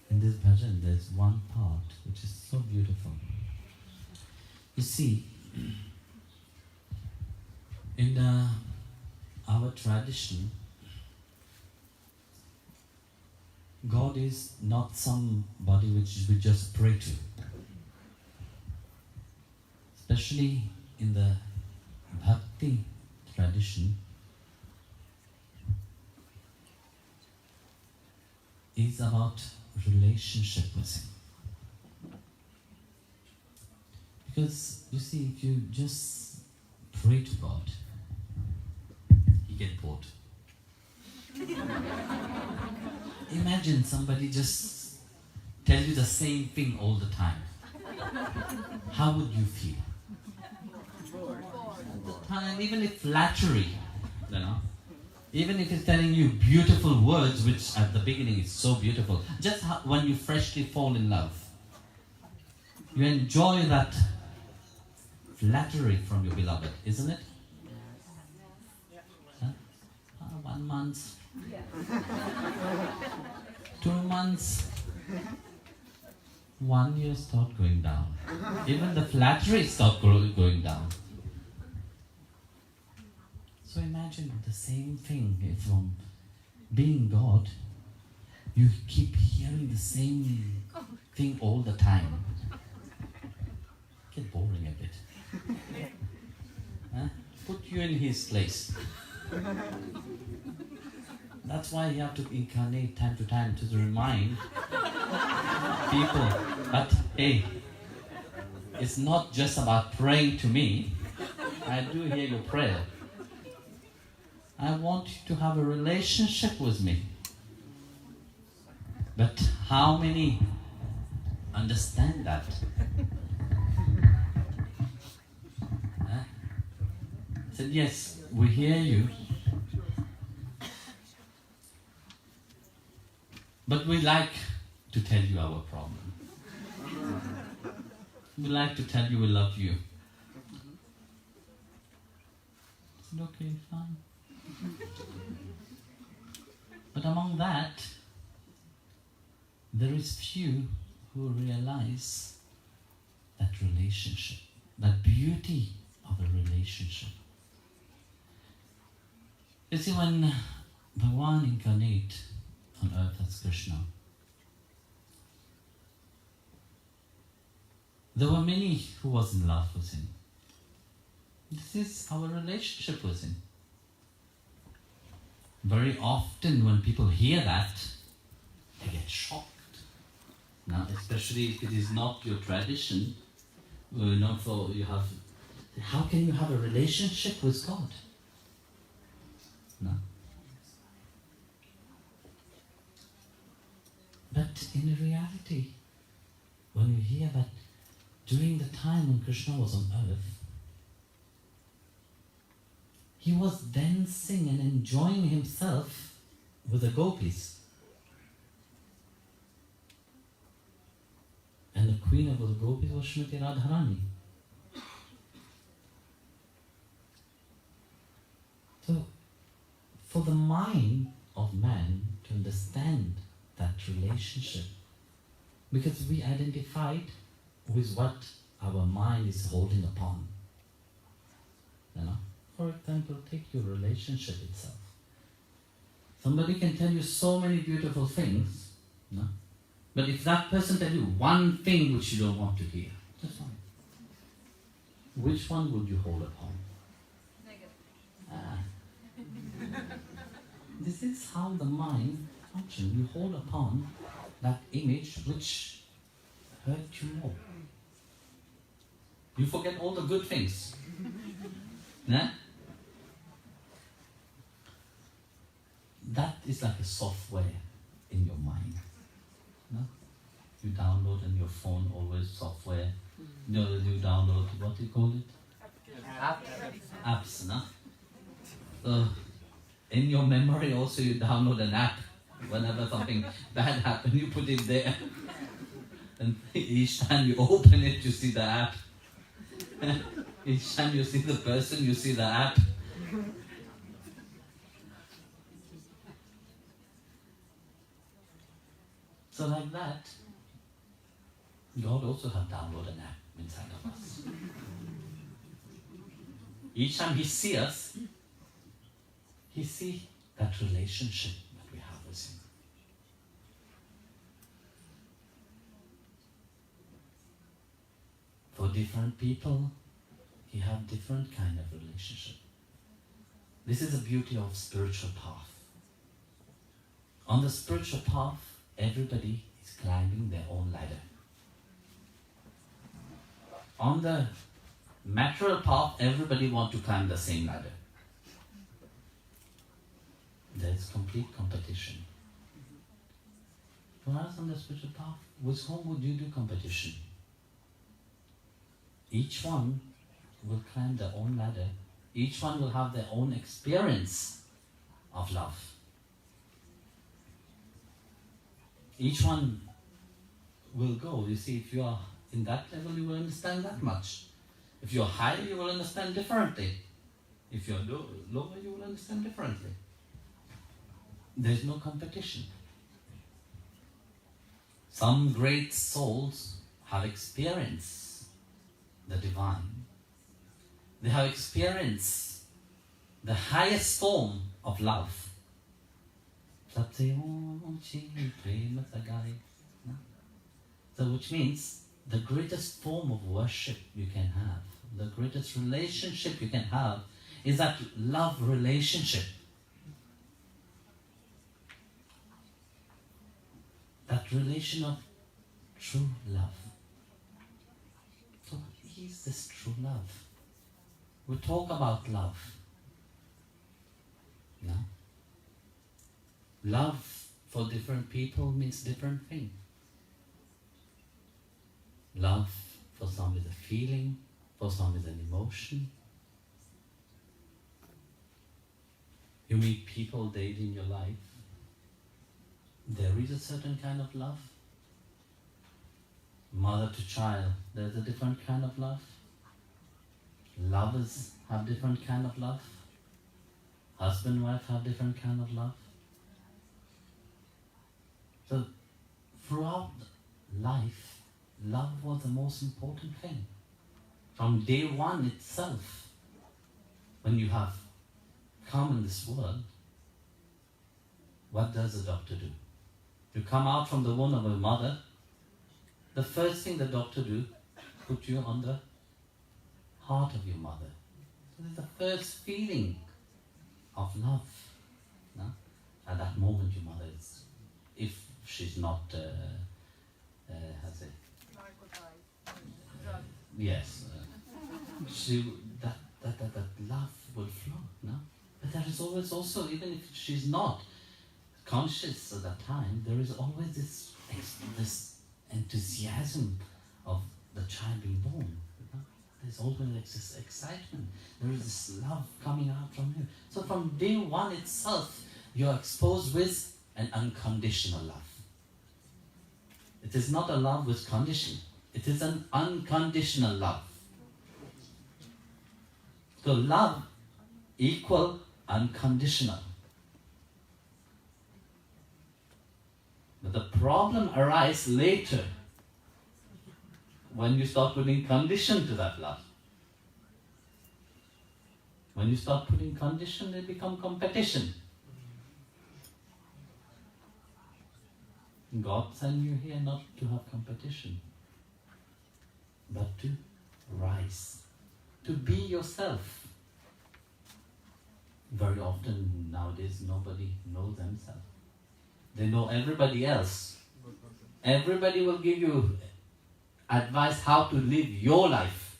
In this bhajan, there's one part which is so beautiful. You see, in our tradition, God is not somebody which we just pray to. Especially in the bhakti tradition, is about relationship with Him. Because you see, if you just pray to God, you get bored. Imagine somebody just tell you the same thing all the time. How would you feel? At the time, even if flattery, even if it's telling you beautiful words, which at the beginning is so beautiful, just when you freshly fall in love, you enjoy that flattery from your beloved, isn't it? Huh? 1 month, 2 months, 1 year start going down. Even the flattery start going down. So imagine the same thing. If from being God, you keep hearing the same thing all the time. Get boring a bit. Huh? Put you in His place. That's why you have to incarnate time to time to remind people. But hey, it's not just about praying to me. I do hear your prayer. I want you to have a relationship with me. But how many understand that? Huh? I said, yes, we hear you. But we like to tell you our problem. We like to tell you we love you. I said, okay, fine. But among that, there is few who realize that relationship, that beauty of a relationship. You see, when Bhagavan incarnate on earth as Krishna, there were many who was in love with Him. This is our relationship with Him. Very often when people hear that, they get shocked. Now, especially if it is not your tradition, how can you have a relationship with God? No. But in reality, when you hear that during the time when Krishna was on earth, He was dancing and enjoying Himself with the gopis. And the queen of the gopis was Srimati Radharani. So, for the mind of man to understand that relationship, because we identified with what our mind is holding upon. For example, take your relationship itself. Somebody can tell you so many beautiful things, but if that person tells you one thing which you don't want to hear, that's fine. Which one would you hold upon? Negative. This is how the mind functions. You hold upon that image which hurt you more. You forget all the good things. Yeah? That is like a software in your mind. No? You download on your phone always software. You download, what do you call it? Apps, no? In your memory also you download an app. Whenever something bad happens, you put it there. And each time you open it, you see the app. Each time you see the person, you see the app. So like that, God also has downloaded an app inside of us. Each time He sees us, He sees that relationship that we have with Him. For different people, He has different kind of relationship. This is the beauty of spiritual path. On the spiritual path, everybody is climbing their own ladder. On the material path, everybody wants to climb the same ladder. There is complete competition. Whereas on the spiritual path, with whom would you do competition? Each one will climb their own ladder. Each one will have their own experience of love. Each one will go. You see, if you are in that level, you will understand that much. If you're higher, you will understand differently. If you're lower, you will understand differently. There's no competition. Some great souls have experienced the divine. They have experienced the highest form of love. So which means the greatest form of worship you can have, the greatest relationship you can have is that love relationship. That relation of true love. So what is this true love? We talk about love. No? Love for different people means different things. Love for some is a feeling, for some is an emotion. You meet people daily in your life. There is a certain kind of love. Mother to child, there's a different kind of love. Lovers have different kind of love. Husband and wife have different kind of love. So throughout life, love was the most important thing. From day one itself, when you have come in this world, what does the doctor do? You come out from the womb of a mother, the first thing the doctor do, put you on the heart of your mother. So it's the first feeling of love. No? At that moment your mother is, if she's not, that love will flow. No? But there is always also, even if she's not conscious at that time, there is always this enthusiasm of the child being born. You know? There's always this excitement. There is this love coming out from you. So from day one itself, you're exposed with an unconditional love. It is not a love with condition. It is an unconditional love. So love equal unconditional. But the problem arises later when you start putting condition to that love. When you start putting condition, they become competition. God sent you here not to have competition, but to rise, to be yourself. Very often nowadays nobody knows themselves. They know everybody else. Everybody will give you advice how to live your life.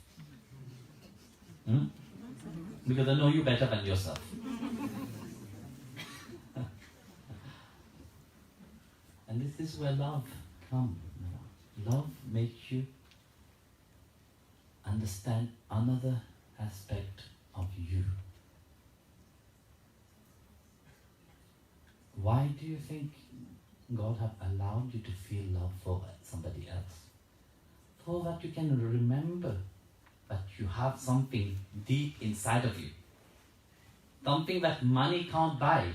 Hmm? Because I know you better than yourself. And this is where love comes. Love makes you understand another aspect of you. Why do you think God have allowed you to feel love for somebody else? So that you can remember that you have something deep inside of you. Something that money can't buy.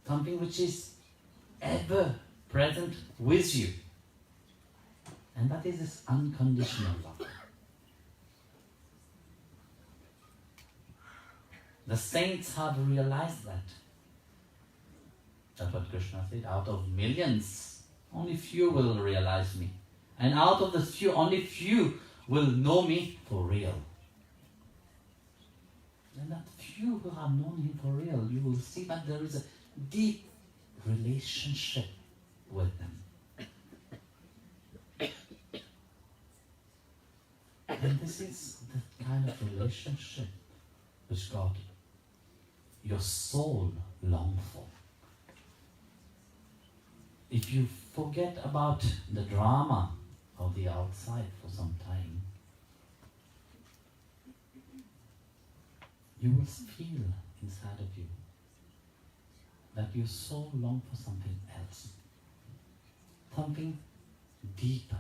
Something which is ever present with you. And that is this unconditional love. The saints have realized that. That's what Krishna said. Out of millions, only few will realize me. And out of the few, only few will know me for real. And that few who have known him for real, you will see that there is a deep relationship with them. And this is the kind of relationship which God, your soul, longs for. If you forget about the drama of the outside for some time, you will feel inside of you that your soul longs for something else, something deeper,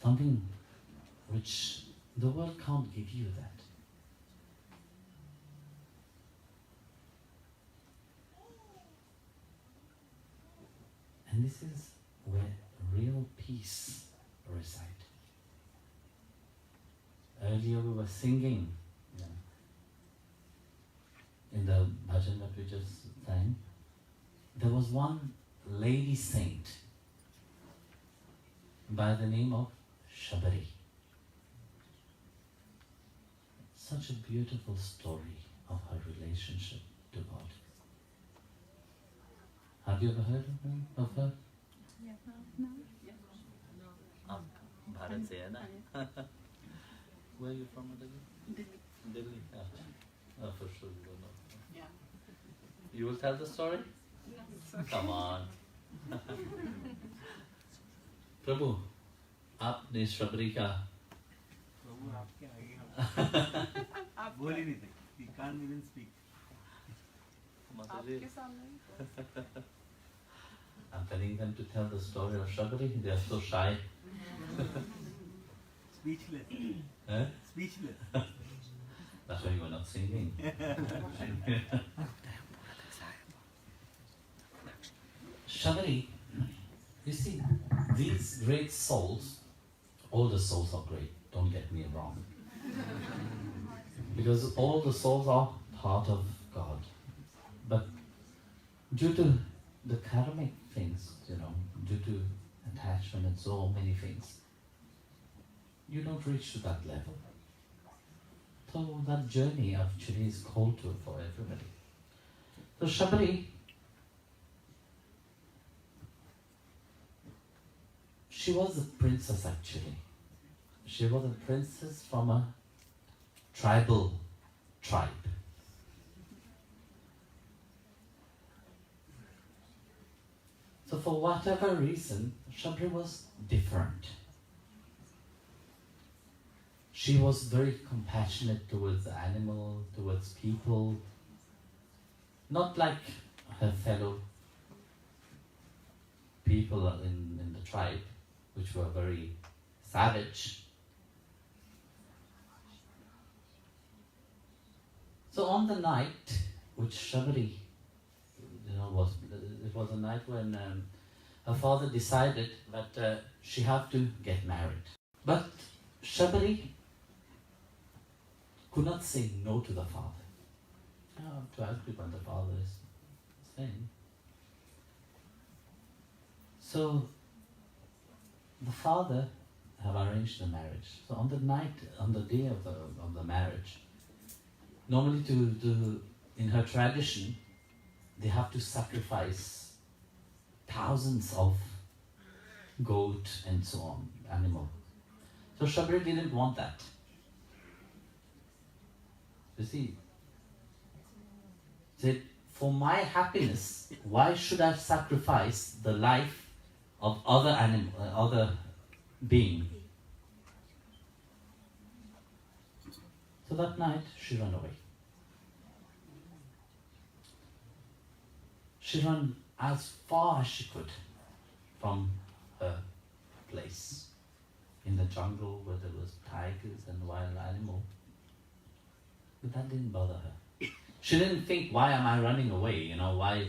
something which the world can't give you that. And this is where real peace resides. Earlier we were singing, in the bhajan that we just sang. There was one lady saint by the name of Shabari. Such a beautiful story of her relationship to God. Have you ever heard of her? Yeah. No. Bharat se hai na? Where are you from, Delhi? Delhi. Oh, for sure you don't know. Yeah. You will tell the story? No, Come on. Prabhu, आपने शबरी का प्रभु आपके आगे बोल ही नहीं थे. He can't even speak. आपके सामने. I'm telling them to tell the story of Shabari. They are so shy. Speechless. Eh? Speechless. That's why you are not singing. Shabari, you see, these great souls, all the souls are great, don't get me wrong. Because all the souls are part of God. But due to the karmic things, due to attachment and so many things, you don't reach to that level. So that journey actually is called to for everybody. So Shabari, she was a princess actually. She was a princess from a tribal tribe. So for whatever reason, Shabari was different. She was very compassionate towards the animal, towards people, not like her fellow people in the tribe, which were very savage. So on the night which Shabari, it was a night when her father decided that she had to get married. But Shabari could not say no to the father. I have to ask you what the father is saying. So the father have arranged the marriage. So on the night, on the day of the marriage, normally in her tradition, they have to sacrifice thousands of goat and so on, animal. So Shabri didn't want that. You see, said, for my happiness, why should I sacrifice the life of other being? So that night, she ran away. She ran as far as she could from her place in the jungle where there was tigers and wild animals. But that didn't bother her. She didn't think, why am I running away? Why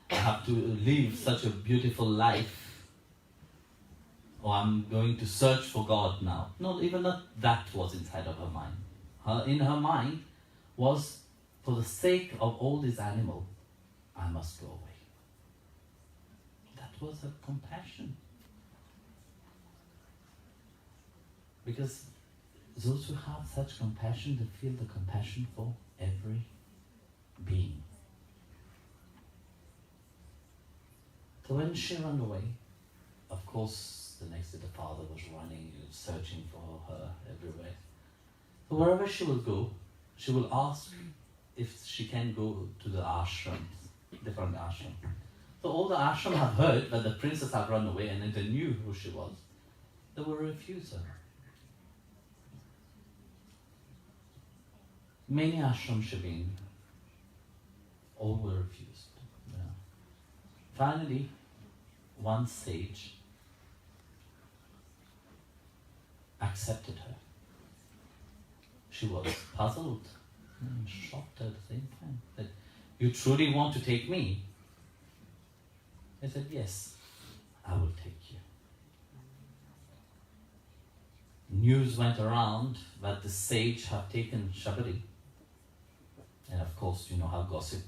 I have to live such a beautiful life? Or I'm going to search for God now. No, even that was inside of her mind. In her mind was, for the sake of all these animals, I must go away. That was her compassion. Because those who have such compassion, they feel the compassion for every being. So when she ran away, of course, the next day the father was running, searching for her everywhere. So wherever she will go, she will ask if she can go to the ashrams, different ashrams. So all the ashrams have heard that the princess had run away, and then they knew who she was. They will refuse her. Many ashrams she been, all were refused. Yeah. Finally, one sage accepted her. She was puzzled and shocked at the same time. That, you truly want to take me? I said, yes, I will take you. News went around that the sage had taken Shabari. And of course, you know how gossip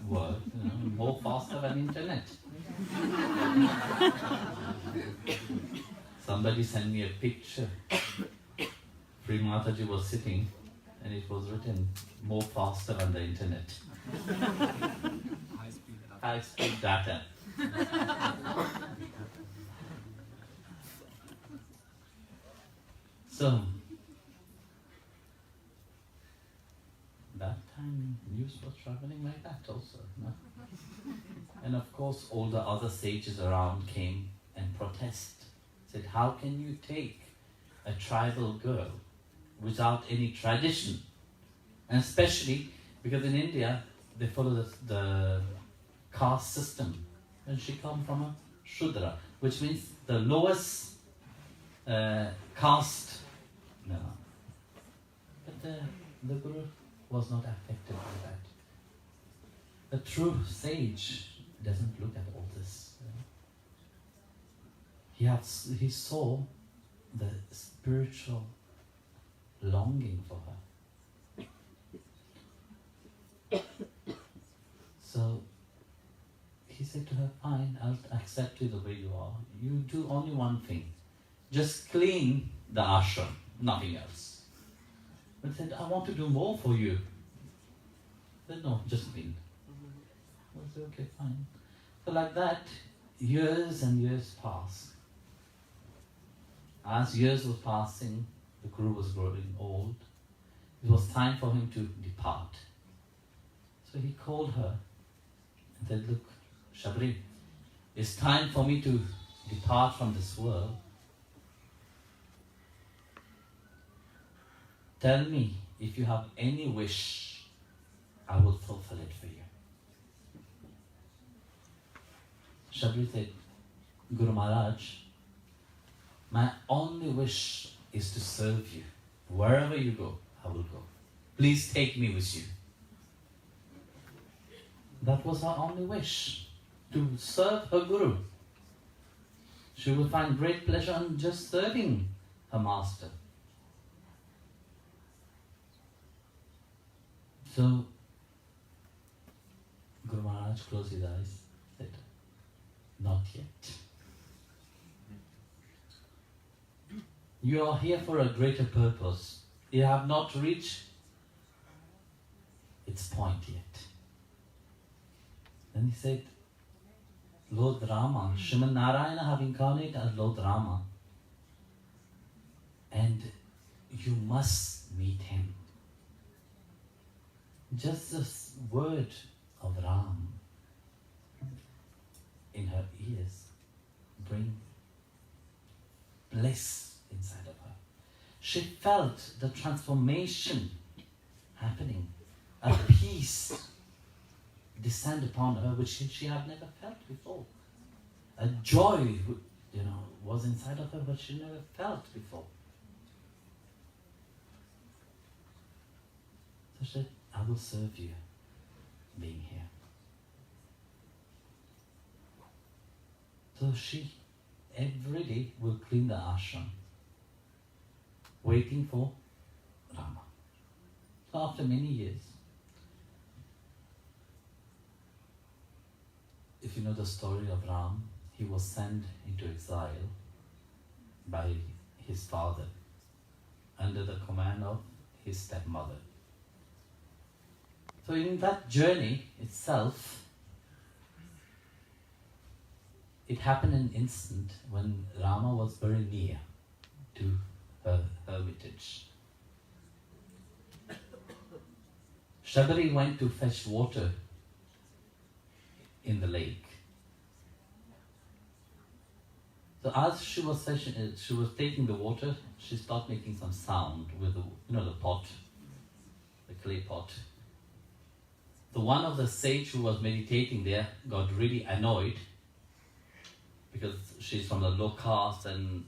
works, more faster than internet. Somebody sent me a picture. Sri Mataji was sitting, and it was written more faster than the internet. High speed data. So, that time news was traveling like that also. No? And of course all the other sages around came and protested. Said, how can you take a tribal girl without any tradition? And especially because in India they follow the caste system. And she comes from a Shudra, which means the lowest caste. No. But the Guru was not affected by that. A true sage doesn't look at all this. He saw the spiritual longing for her. So he said to her, fine, I'll accept you the way you are. You do only one thing. Just clean the ashram, nothing else. But he said, I want to do more for you. He said, no, just clean. I said, okay, fine. So like that, years and years passed. As years were passing, the Guru was growing old. It was time for him to depart. So he called her and said, look, Shabri, it's time for me to depart from this world. Tell me if you have any wish, I will fulfill it for you. Shabri said, Guru Maharaj, my only wish is to serve you. Wherever you go, I will go. Please take me with you. That was her only wish, to serve her Guru. She will find great pleasure in just serving her master. So, Guru Maharaj closed his eyes, said, not yet. You are here for a greater purpose. You have not reached its point yet. Then he said, Lord Rama, Sriman Narayana have incarnated as Lord Rama. you must meet him. Just this word of Ram in her ears bring bliss inside of her. She felt the transformation happening, a peace descend upon her which she had never felt before. A joy, was inside of her but she never felt before. So she said, I will serve you being here. So she every day will clean the ashram, waiting for Rama. So after many years, if you know the story of Ram, he was sent into exile by his father under the command of his stepmother. So in that journey itself, it happened in an instant when Rama was very near to her hermitage. Shabari went to fetch water in the lake. So as she was taking the water, she started making some sound with the pot, the clay pot. So one of the sage who was meditating there got really annoyed because she's from the low caste, and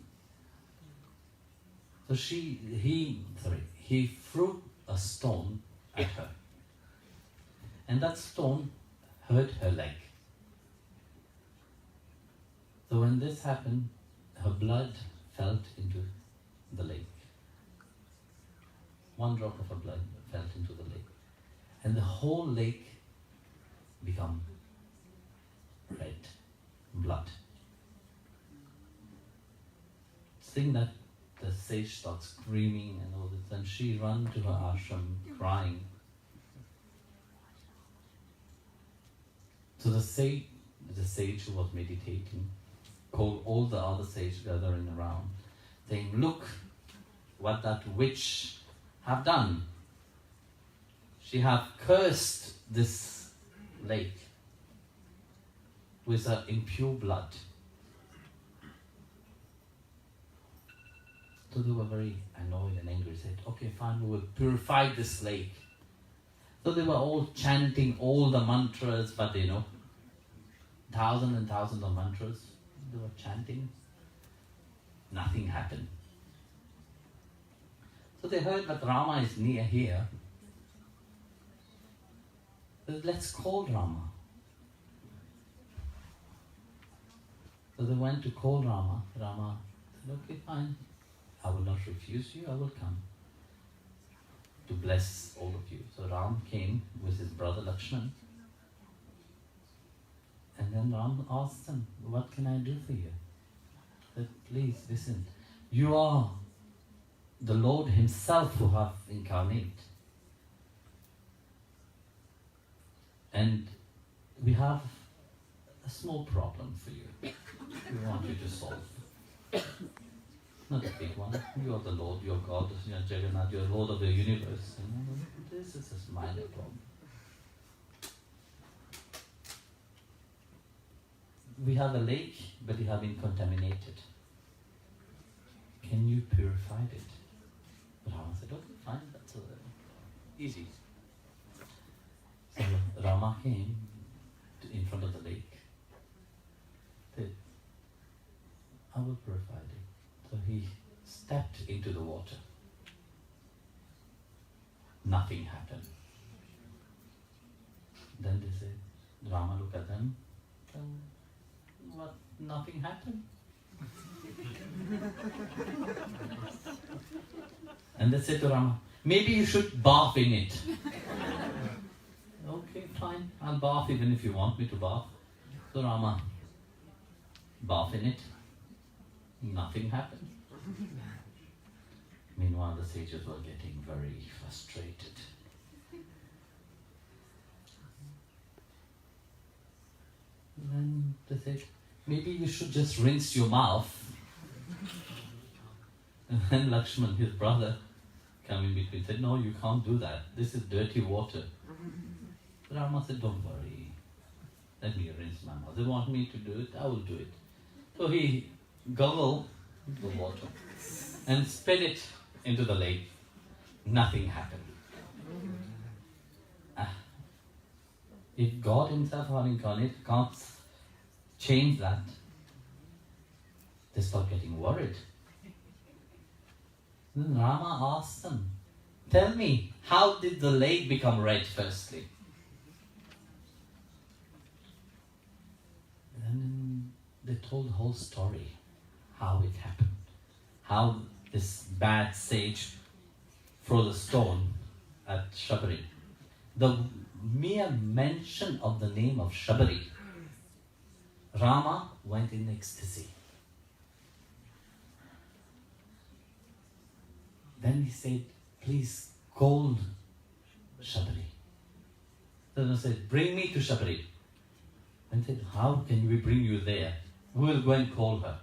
so he threw a stone at her, and that stone hurt her leg. So when this happened, her blood fell into the lake. One drop of her blood fell into the lake, and the whole lake became red, blood. Seeing that, the sage starts screaming and all this, and she ran to her ashram crying. So the sage who was meditating called all the other sages gathering around, saying, look what that witch have done. She have cursed this lake with her impure blood. So they were very annoyed and angry. Said, okay, fine, we will purify this lake. So they were all chanting all the mantras, but thousands and thousands of mantras. They were chanting. Nothing happened. So they heard that Rama is near here. They said, let's call Rama. So they went to call Rama. Rama said, okay, fine. I will not refuse you, I will come to bless all of you. So Ram came with his brother Lakshman. And then Ram asked him, what can I do for you? He said, please listen, you are the Lord himself who have incarnated. And we have a small problem for you. We want you to solve. Not a big one. You are the Lord, you are God, you are Jagannath, you are Lord of the universe. This is a minor problem. We have a lake, but it has been contaminated. Can you purify it? Rama said, okay, fine, that's easy. So Rama came in front of the lake. Said, I will purify it. So he stepped into the water. Nothing happened. Then they said, Rama looked at them. What? Nothing happened. And they said to Rama, maybe you should bath in it. Okay, fine. I'll bath even if you want me to bath. So Rama bath in it. Nothing happened. Meanwhile, the sages were getting very frustrated. Then they said, maybe you should just rinse your mouth. And then Lakshman, his brother, come in between. Said, no, you can't do that. This is dirty water. Rama said, don't worry. Let me rinse my mouth. They want me to do it, I will do it. So he gobbled the water and spit it into the lake. Nothing happened. If God himself or incarnate can't change that, they start getting worried. Then Rama asked them, tell me, how did the lake become red firstly? And they told the whole story, how it happened. How this bad sage threw the stone at Shabari. The mere mention of the name of Shabari, Rama went in ecstasy. Then he said, please call Shabari. Then he said, bring me to Shabari. And said, how can we bring you there? We will go and call her.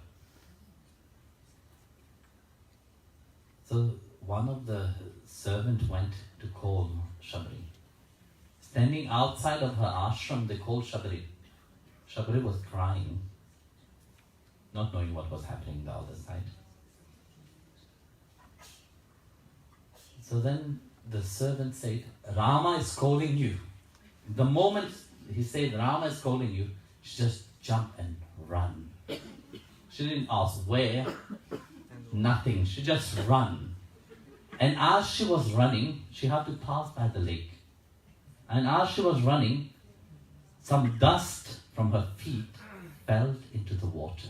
So one of the servants went to call Shabari. Standing outside of her ashram, they called Shabari. Shabari was crying, not knowing what was happening on the other side. So then the servant said, Rama is calling you. The moment he said, Rama is calling you, she just jumped and ran. She didn't ask where, nothing. She just ran. And as she was running, she had to pass by the lake. And as she was running, some dust from her feet fell into the water.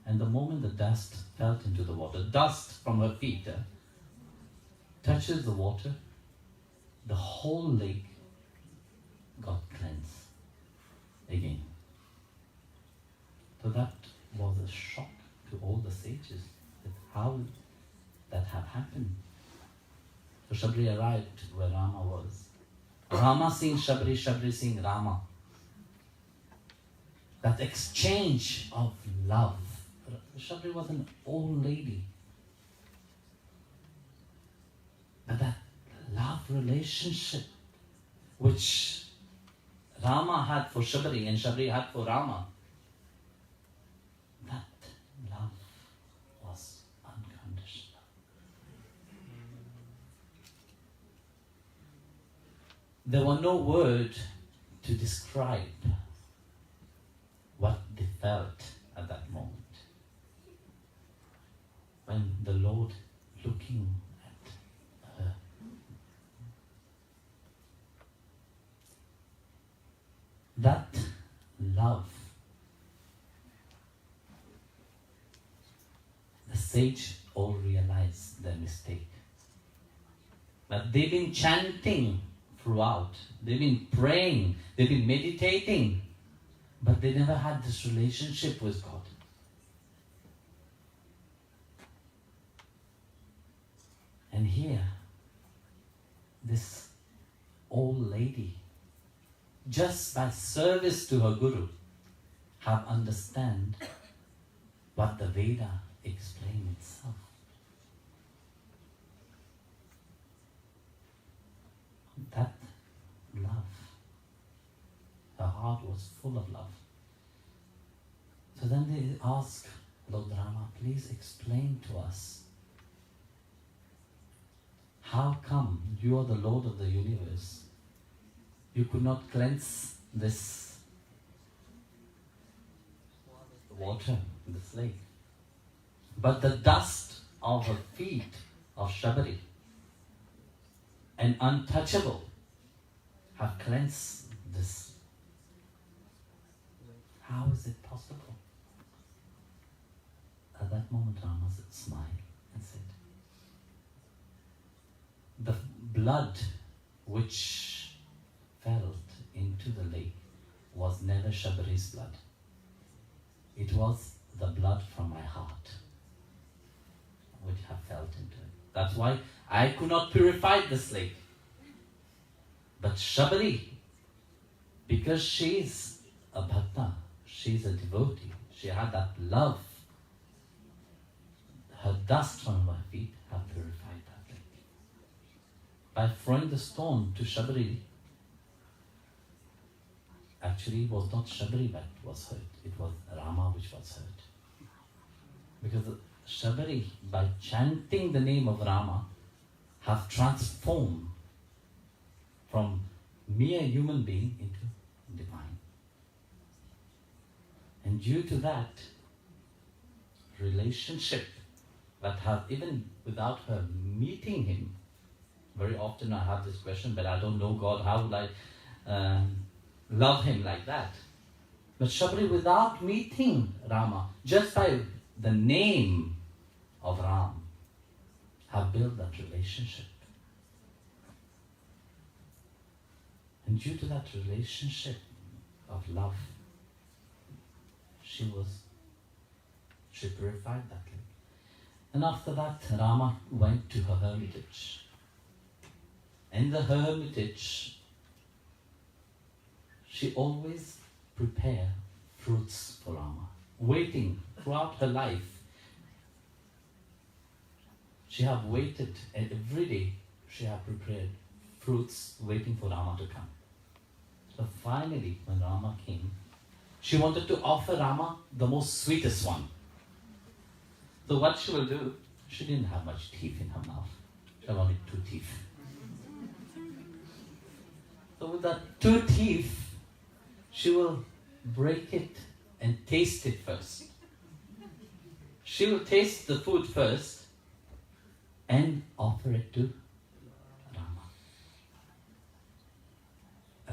And the moment the dust fell into the water, dust from her feet touches the water, the whole lake got cleansed again. So that was a shock to all the sages, that how that had happened. So Shabari arrived where Rama was. Rama seeing Shabari, Shabari seeing Rama. That exchange of love. Shabari was an old lady. But that love relationship which Rama had for Shabari and Shabari had for Rama, that love was unconditional. There were no words to describe what they felt at that moment. When the Lord looking at her, that love, the sage all realized their mistake. But they've been chanting throughout, they've been praying, they've been meditating, but they never had this relationship with God. And here, this old lady, just by service to her guru, have understand what the Veda explains itself. That love, her heart was full of love. So then they ask Lord Rama, please explain to us, how come you are the Lord of the universe? You could not cleanse this water in this lake. But the dust of her feet of Shabari and untouchable have cleansed this. How is it possible? At that moment Rama smiled and said, the blood which fell into the lake was never Shabari's blood. It was the blood from my heart which have fell into it. That's why I could not purify this lake. But Shabari, because she's a bhakta, she's a devotee, she had that love, her dust from her feet have purified that lake. by throwing the stone to Shabari, actually it was not Shabari that was hurt, it was Rama which was hurt. Because Shabari, by chanting the name of Rama, have transformed from mere human being into divine. And due to that relationship that have, even without her meeting him, very often I have this question, but I don't know God, how would I love him like that? But Shabari, without meeting Rama, just by the name of Ram, have built that relationship. And due to that relationship of love, she purified that lake. And after that, Rama went to her hermitage. In the hermitage, she always prepared fruits for Rama, waiting throughout her life. She have waited, and every day she have prepared fruits waiting for Rama to come. So finally, when Rama came, she wanted to offer Rama the most sweetest one. So what she will do, she didn't have much teeth in her mouth. She had only 2 teeth. So with that 2 teeth, she will break it and taste it first. She will taste the food first and offer it to Rama.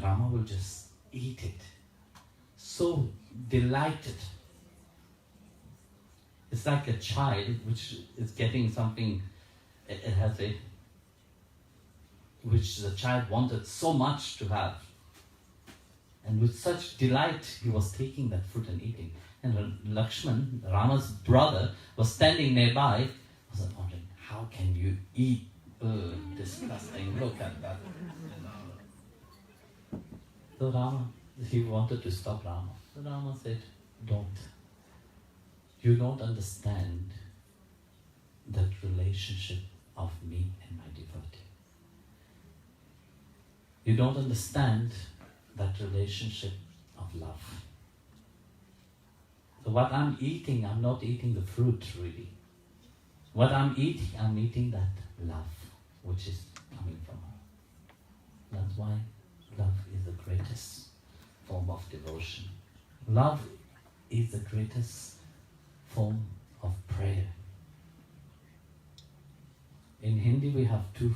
Rama will just eat it, so delighted. It's like a child which is getting something, which the child wanted so much to have. And with such delight, he was taking that fruit and eating. And when Lakshman, Rama's brother, was standing nearby, was wondering, how can you eat? Disgusting, look at that. So Rama, he wanted to stop Rama. So Rama said, don't. You don't understand that relationship of me and my devotee. You don't understand that relationship of love. So what I'm eating, I'm not eating the fruit really. What I'm eating that love which is coming from her. That's why love is the greatest form of devotion. Love is the greatest form of prayer. In Hindi we have 2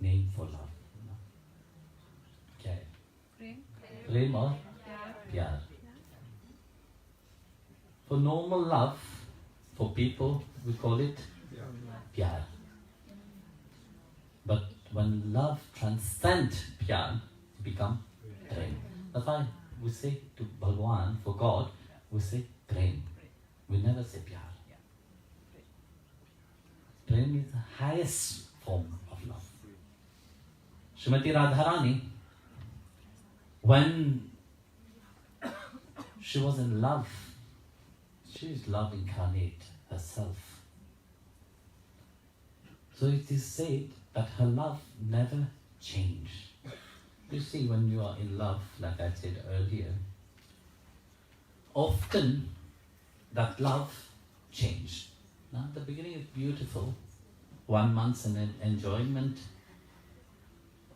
names for love. Okay. Prem or pyar. For normal love, for people, we call it pyar. But when love transcends pyar, it becomes prem. That's why we say to Bhagwan, for God, we say prem. We never say pyar. Prem is the highest form of love. Srimati Radharani, when she was in love, she is love incarnate herself. So it is said that her love never changed. You see, when you are in love, like I said earlier, often that love changed. Now, at the beginning is beautiful. 1 month an enjoyment.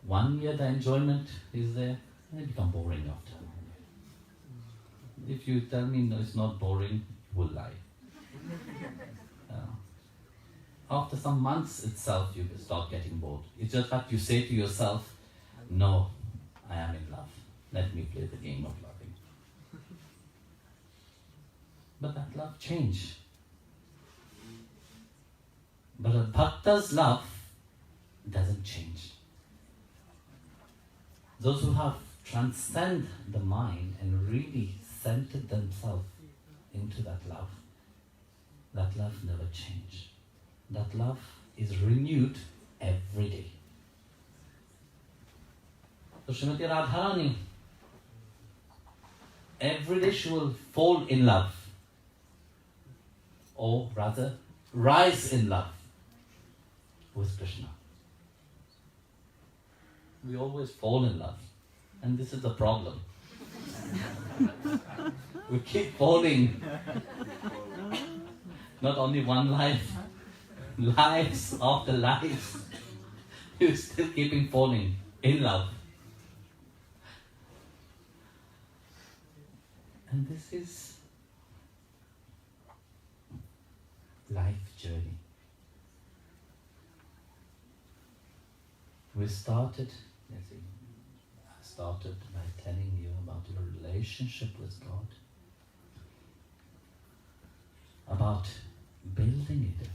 1 year the enjoyment is there. And it becomes boring after. If you tell me no, it's not boring, you will lie. After some months itself, you will start getting bored. It's just that you say to yourself, no, I am in love. Let me play the game of loving. But that love changed. But a bhakta's love doesn't change. Those who have transcended the mind and really centered themselves into that love never changes. That love is renewed every day. So Srimati Radharani, every day she will fall in love, or rather rise in love with Krishna. We always fall in love. And this is the problem. We keep falling. Not only one life, lives after lives. You're still keeping falling in love. And this is life journey. I started by telling you about your relationship with God, about building it up.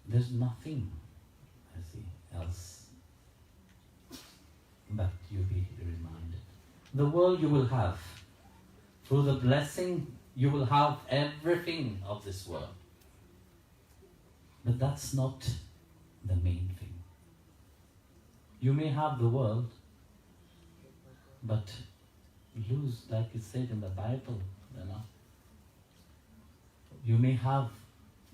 There's nothing, else but you be reminded. The world you will have, through the blessing, you will have everything of this world. But that's not the main thing. You may have the world, but lose, like it said in the Bible, You may have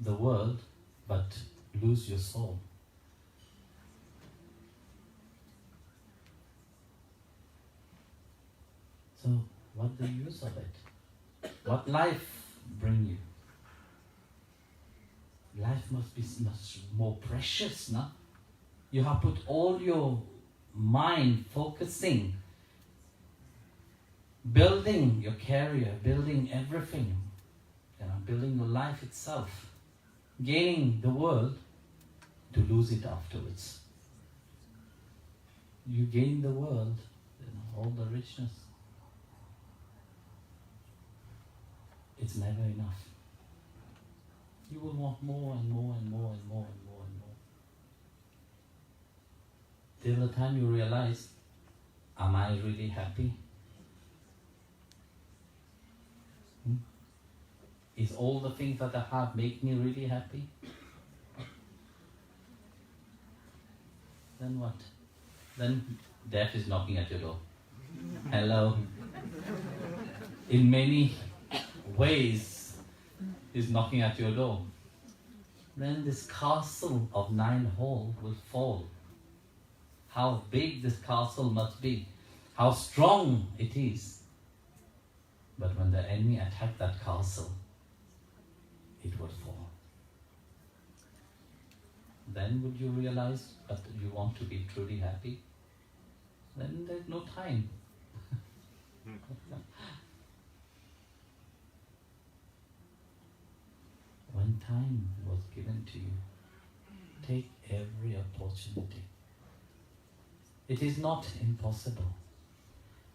the world, but lose your soul. So, what's the use of it? What life bring you? Life must be much more precious, no? You have put all your mind focusing, building your career, building everything, building your life itself, gaining the world to lose it afterwards. You gain the world, all the richness. It's never enough. You will want more and more and more and more and more and more. Till the time you realize, am I really happy? Is all the things that I have make me really happy? Then what? Then death is knocking at your door. Hello. In many ways, is knocking at your door. Then this castle of 9 halls will fall. How big this castle must be, how strong it is. But when the enemy attacked that castle, it would fall. Then would you realize that you want to be truly happy? Then there's no time. When time was given to you, take every opportunity. It is not impossible.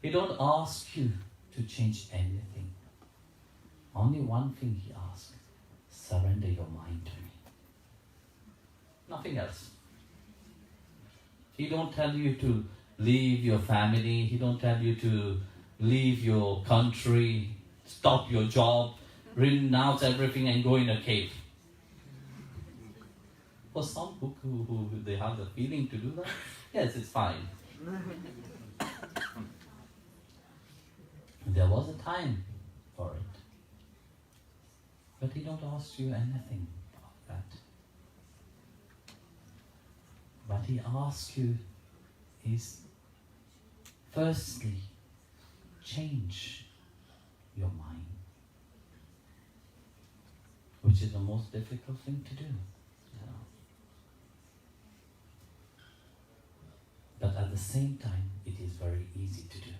He don't ask you to change anything. Only one thing he asks, surrender your mind to me. Nothing else. He don't tell you to leave your family. He don't tell you to leave your country, stop your job, renounce everything and go in a cave. For some who they have the feeling to do that, yes, it's fine. There was a time for it. But he don't ask you anything of that. What he asks you is, firstly, change your mind, which is the most difficult thing to do. But at the same time, it is very easy to do.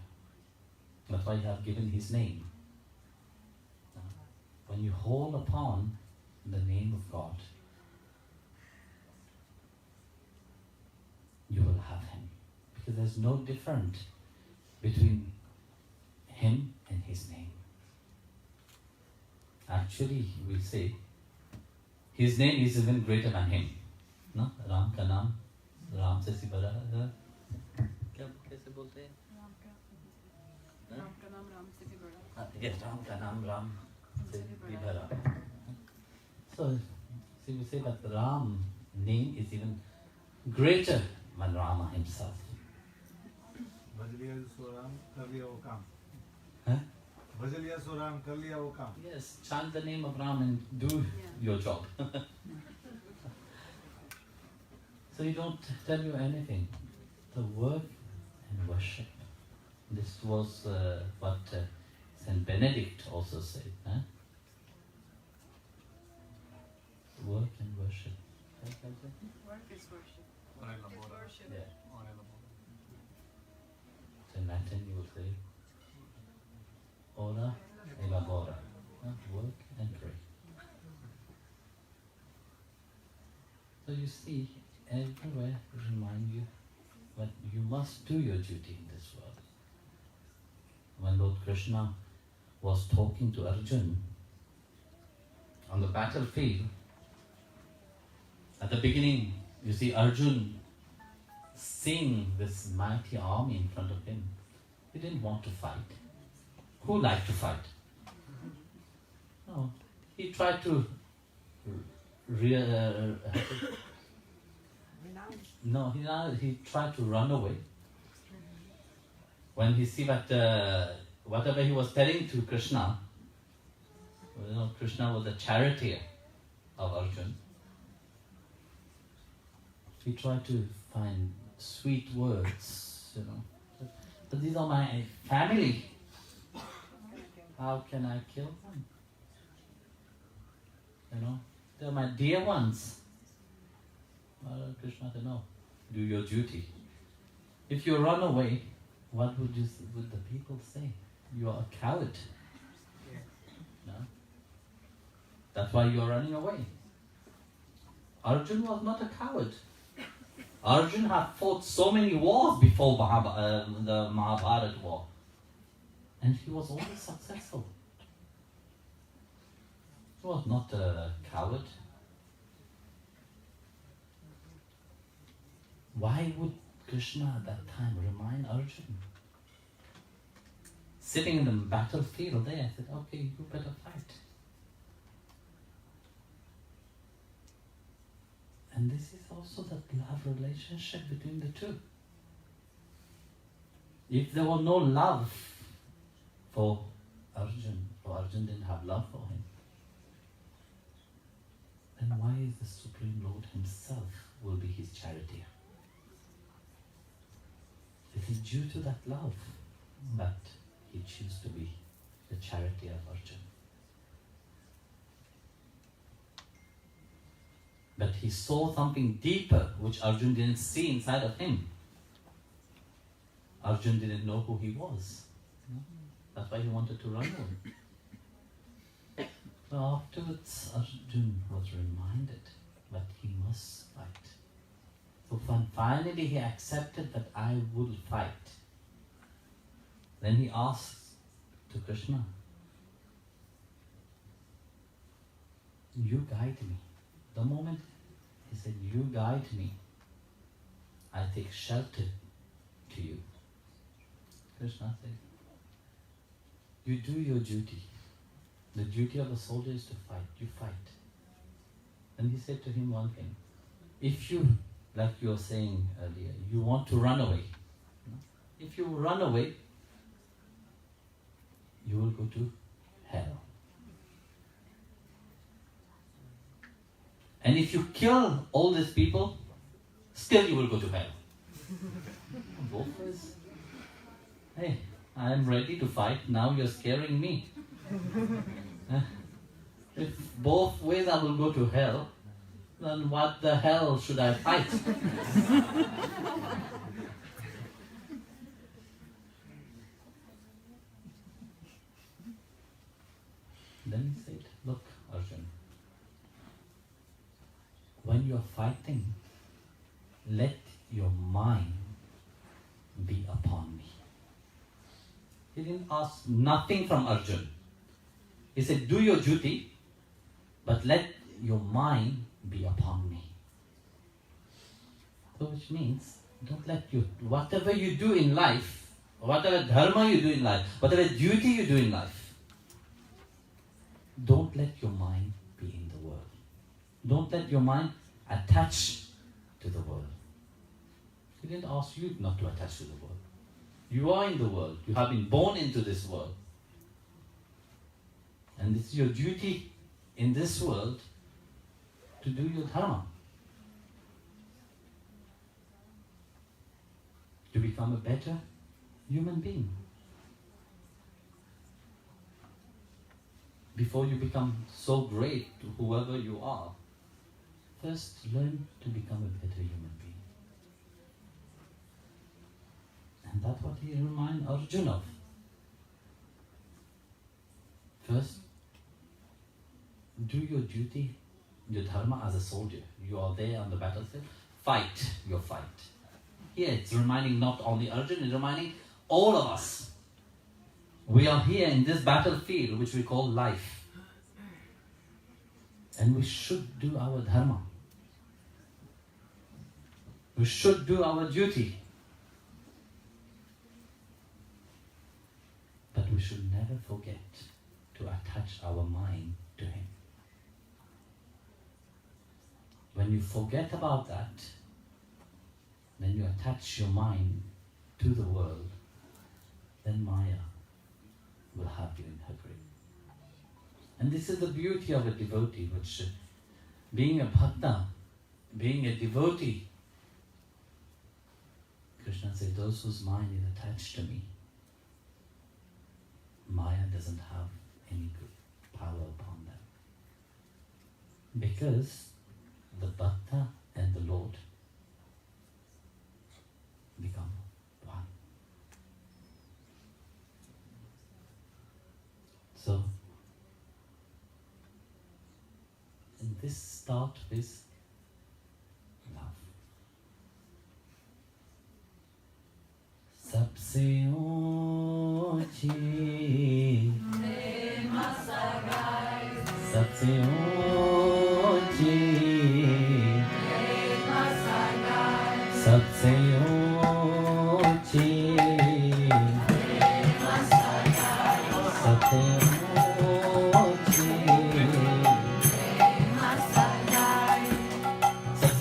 That's why you have given his name. When you hold upon the name of God, you will have him. Because there's no difference between him and his name. Actually, we say, his name is even greater than him. No? Ram ka naam, Ram se si bada hai. कैसे बोलते हैं? राम का नाम राम से भी बड़ा. Yes, Ram ka naam Ram se भी बड़ा. So, see, we say that the Ram name is even greater than Rama himself. भजलिया सो राम कर लिया वो काम. Huh? भजलिया सो राम कर लिया वो काम. Yes, chant the name of Ram and do your job. So he don't tell you anything. The work and worship. This was what Saint Benedict also said. Huh? Work and worship. Work is worship. Ora It's elabora. worship. Yeah. Ora elabora. So in Latin you will say, ora e labora. Huh? Work and pray. So you see, everywhere remind you that you must do your duty in this world. When Lord Krishna was talking to Arjun on the battlefield, at the beginning, you see Arjun seeing this mighty army in front of him. He didn't want to fight. Who liked to fight? No. He tried to he tried to run away. When he see that whatever he was telling to Krishna, Krishna was a charioteer of Arjun. He tried to find sweet words, But these are my family. How can I kill them? They're my dear ones. Krishna said, no, do your duty. If you run away, what would the people say? You are a coward. No? That's why you are running away. Arjun was not a coward. Arjun had fought so many wars before the Mahabharata war. And he was always successful. He was not a coward. Why would Krishna at that time remind Arjun? Sitting in the battlefield there, I said, okay, you better fight. And this is also the love relationship between the two. If there was no love for Arjun, or Arjun didn't have love for him, then why is the Supreme Lord himself will be his charioteer? It is due to that love that he chose to be the charioteer of Arjun. But he saw something deeper which Arjun didn't see inside of him. Arjun didn't know who he was. That's why he wanted to run away. So afterwards, Arjun was reminded that he must fight. So finally he accepted that I will fight. Then he asked to Krishna, you guide me. The moment he said, you guide me, I take shelter to you. Krishna said, you do your duty. The duty of a soldier is to fight. You fight. And he said to him one thing. If you, like you were saying earlier, you want to run away. If you run away, you will go to hell. And if you kill all these people, still you will go to hell. Both ways. Hey, I am ready to fight. Now you're scaring me. If both ways I will go to hell, then what the hell should I fight? Then he said, look, Arjun, when you are fighting, let your mind be upon me. He didn't ask nothing from Arjun. He said, do your duty, but let your mind be upon me. So which means, don't let whatever you do in life, whatever dharma you do in life, whatever duty you do in life, don't let your mind be in the world. Don't let your mind attach to the world. He didn't ask you not to attach to the world. You are in the world. You have been born into this world. And it's your duty in this world to do your dharma. to become a better human being. Before you become so great to whoever you are, first learn to become a better human being. And that's what he reminds Arjuna of. First, do your duty, your dharma as a soldier. You are there on the battlefield, fight your fight. Here it's reminding not only Arjuna, it's reminding all of us. We are here in this battlefield which we call life. And we should do our dharma. We should do our duty. But we should never forget to attach our mind to Him. When you forget about that, then you attach your mind to the world, then Maya will have you in her grip. And this is the beauty of a devotee, which being a bhakta, being a devotee, Krishna said, those whose mind is attached to me, Maya doesn't have any good power upon them. Because the bhakta and the Lord become one. So, and this start with love. Sabse ऊंची सबसे ऊंची सबसे ऊंची सबसे ऊंची सबसे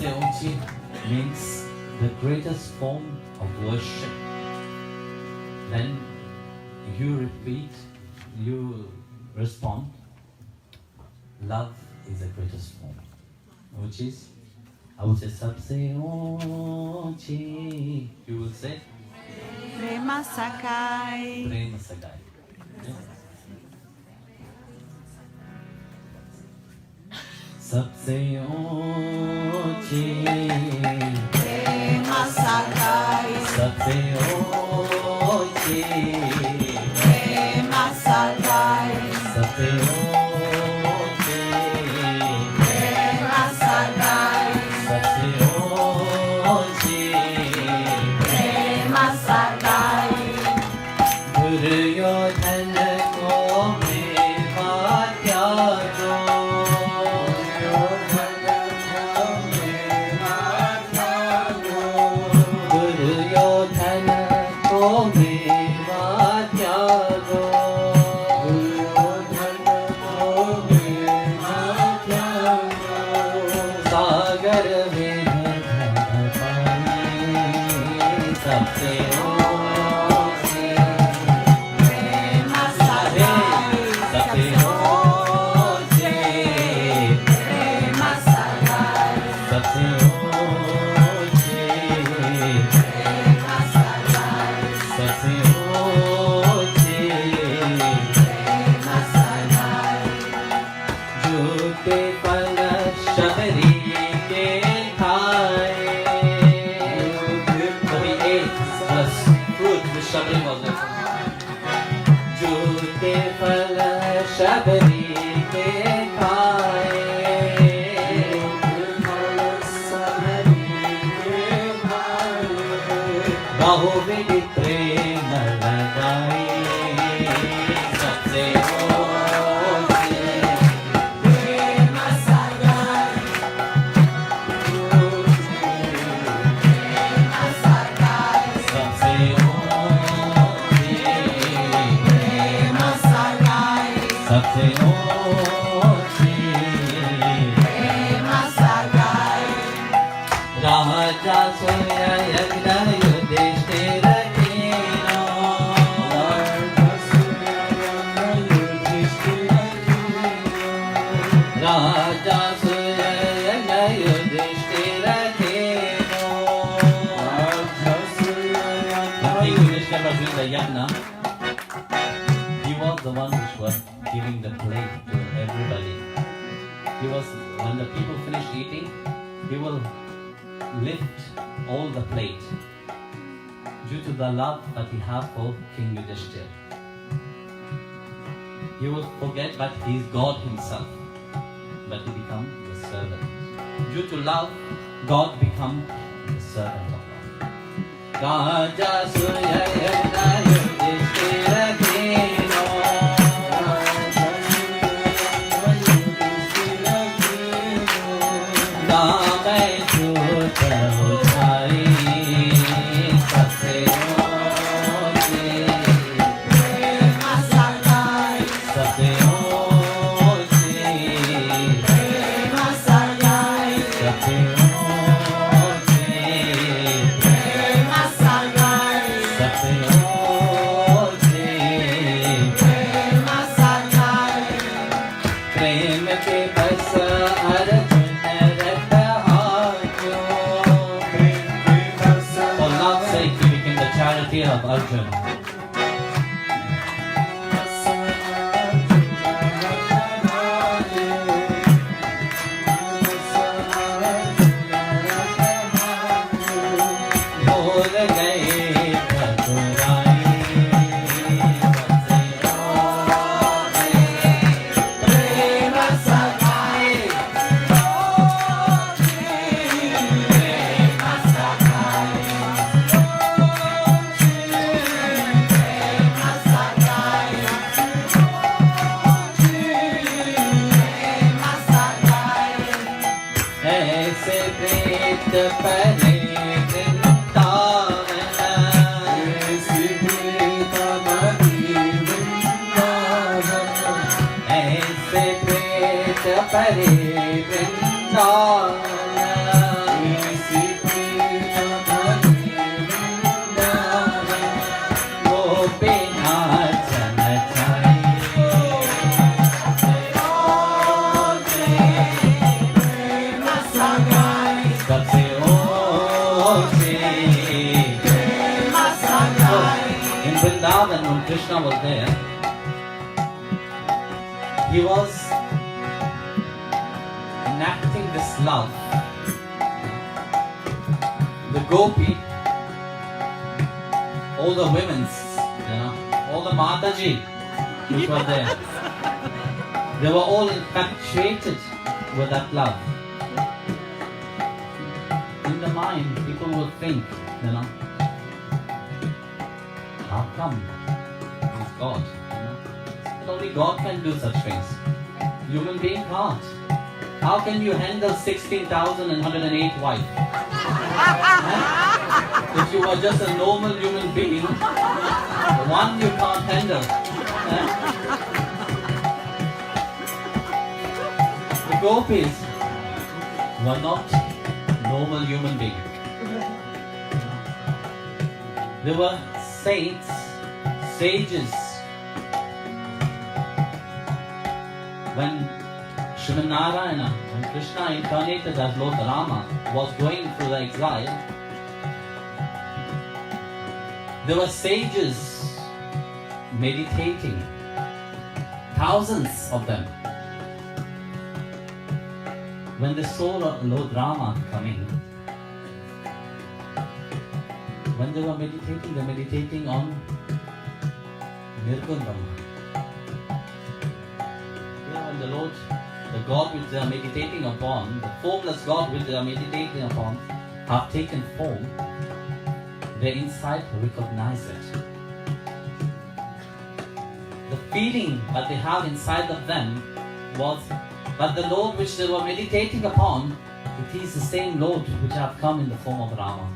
ऊंची means the greatest form of worship. Then you repeat, you respond, love is the greatest form, which is, I would say, sabse ऊंची. You will say, Prema Sakai. Prema Sakai. Sabse ऊंची Prema Sakai. सबसे ऊंची Prema Sakai. सबसे ऊंची Prema Sakai. सबसे ऊंची Prema Sakai. Duryodhan को मेवा त्यागो दुर्योधन को मेवा त्यागो सागर में पानी सबसे ऊंची Prema Sakai. सबसे ऊंची Prema Sakai. सबसे ऊंची Prema Sakai. सबसे ऊंची Prema Sakai. झूठे फल शबरी के खाए कभी एक plus fruit which Shabari was there. झूठे फल शबरी के खाए बाहुबली प्रेम लगाए सबसे ऊंची Prema Sakai. Prema Sakai. सबसे ऊंची Prema Sakai. सबसे ऊंची Prema Sakai. राजा सूर्य यज्ञ युधिष्ठिर कीनो राजा सूर्य यज्ञ युधिष्ठिर कीनो the one who was giving the plate to everybody. He was, when the people finished eating, he will lift all the plate due to the love that he had for King Yudhishthira. He will forget that he is God himself, but he become the servant. Due to love, God become the servant of love. Raja Suyayana Yudhishthira Kino, Namai Chutta Uchai, Satse Oche, Prema Sagai, Satse Oche, Prema Sagai, Satse Oche, Prema Sagai, Satse Oche, Prema Sagai, प्रेम के बस Arjun रखहारो. For love's sake, he became the charity of Arjuna. भूल गए ठकुराई, Prema Sagai, Prema Sagai, Prema Sagai, Prema Sagai, ऐसे प्रेत परे वृंदावन, ऐसी प्रीता मती वृंदावन, ऐसे प्रेत परे वृंदावन, ऐसी प्रीता मती वृंदावन, गोपीनाथ नचाई. Prema Sagai, सबसे ऊंचे. Prema Sagai, In Vrindavan, when Krishna was there, he was enacting this love. The gopi, all the women's, all the Mataji which were there, they were all infatuated with that love. In the mind, people will think, how come he's God? But only God can do such things. Human being can't. How can you handle 16,108 wives? If you were just a normal human being, one you can't handle. The gopis were not normal human beings. They were saints, sages. When Srimad Narayana, when Krishna incarnated as Lord Rama, was going through the exile, there were sages meditating, thousands of them. When they saw Lord Rama coming, when they were meditating on Nirgun Brahma. When the Lord, the God which they are meditating upon, the formless God which they are meditating upon, have taken form, their inside recognize it. The feeling that they have inside of them was that the Lord which they were meditating upon, it is the same Lord which have come in the form of Rama.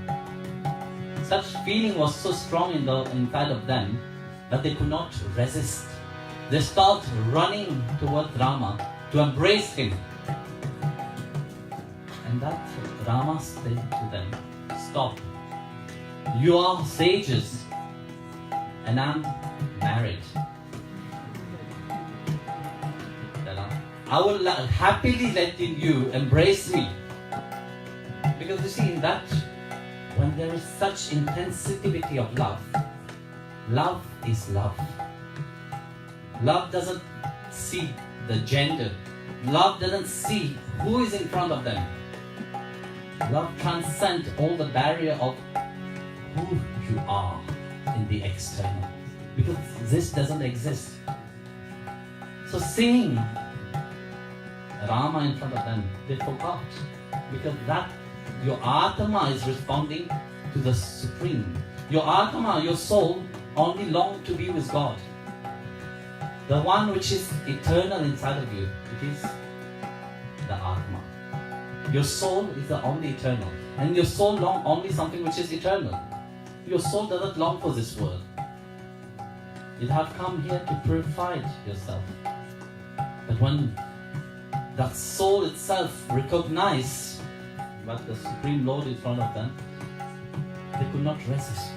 Such feeling was so strong inside of them that they could not resist. They start running towards Rama to embrace him. And that Rama said to them, stop. You are sages and I'm married. I will happily let you embrace me. Because you see, in that, when there is such intensity of love, love is love. Love doesn't see the gender. Love doesn't see who is in front of them. Love transcends all the barrier of who you are in the external. Because this doesn't exist. So seeing Rama in front of them, they forgot. Because that, your Atma is responding to the Supreme. Your Atma, your soul, only long to be with God. The one which is eternal inside of you, it is the Atma. Your soul is the only eternal. And your soul long only something which is eternal. Your soul doesn't long for this world. You have come here to purify yourself. But when that soul itself recognized what the Supreme Lord in front of them, they could not resist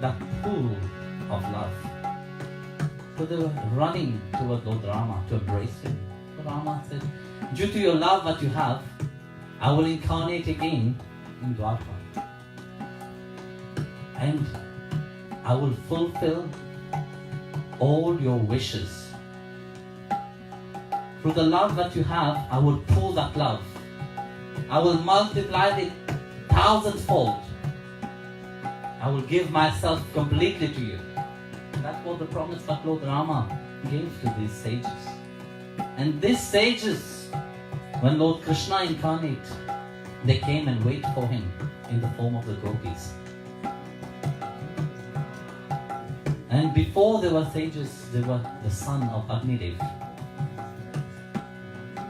that pool of love. So they were running toward Lord Rama to embrace him. So Rama said, due to your love that you have, I will incarnate again in Dwarka. And I will fulfill all your wishes. Through the love that you have, I will pull that love. I will multiply it 1,000-fold. I will give myself completely to you. That was the promise that Lord Rama gave to these sages. And these sages, when Lord Krishna incarnate, they came and waited for him in the form of the gopis. And before they were sages, they were the son of Agnidev.